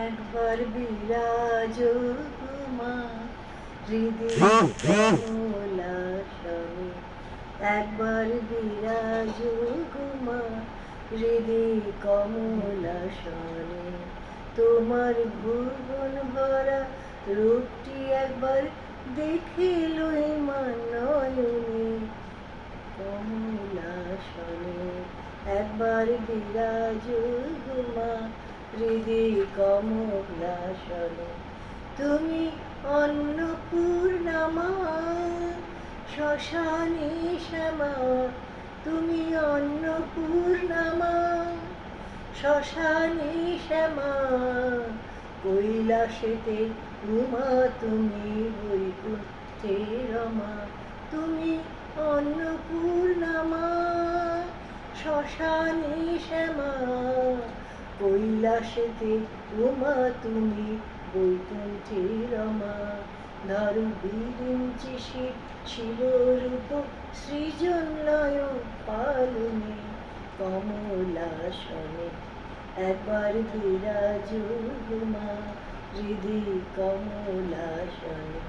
একবার বিরাজ মা হৃদয় কমলাসনে, একবার বিরাজ মা হৃদয় কমলাসনে। তোমার ভুবন ভরা রূপটি একবার দেখিলই মা নয়নে কমলাসনে, একবার বিরাজ মা হৃদয় কমলাসনে। তুমি অন্নপূর্ণা মা শ্মশানে শ্যামা, তুমি অন্নপূর্ণা মা শ্মশানে শ্যামা, কৈলাসেতে উমা তুমি বৈকুণ্ঠে রমা। তুমি অন্নপূর্ণা মা শ্মশানে শ্যামা, কৈলাসেতে উমা তুমি বৈকুণ্ঠে রমা। ধরো বিরিঞ্চি ছিল রূপ সৃজনলয় পালনে কমলাসনে, একবার বিরাজ মা হৃদয় কমলাসনে।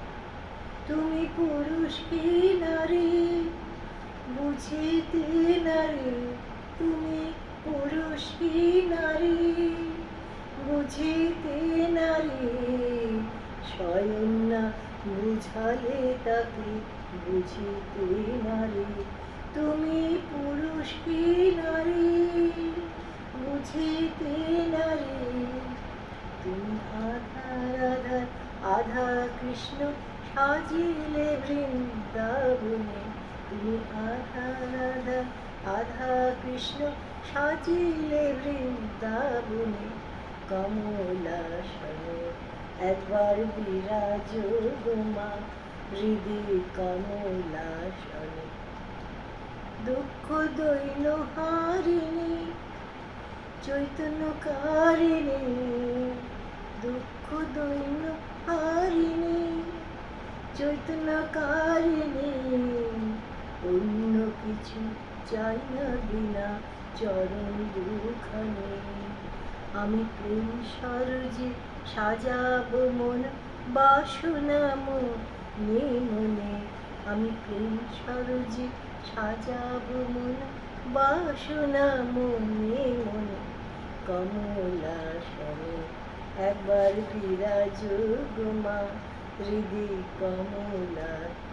তুমি পুরুষ কি নারী বুঝিতে নারী, তুমি পুরুষ কি নারী বুঝিতে নারী, স্বয়ং না বুঝালে তাকে বুঝিতে নারী। তুমি পুরুষ কি নারী বুঝিতে নারী, তুমি আধা রাধা আধা কৃষ্ণ সাজিলে বৃন্দাবনে। তুমি আধা রাধা আধা কৃষ্ণ সাজিলে বৃন্দাবনে কমলাসনে, একবার বিরাজ মা হৃদয় কমলাসনে। দুঃখ দৈন্য হারিণী চৈতন্যকারিণী, দুঃখ দৈন্য হারিণী চৈতন্যকারিণী, অন্য কিছু চাই না বিনা চরণ দুখানে। আমি প্রেম সরোজে সাজাবো মন বাসনা মনে মনে, আমি প্রেম সরোজে সাজাবো মন বাসনা মনে মনে কমলাসনে, একবার বিরাজ মা হৃদয় কমলাসনে।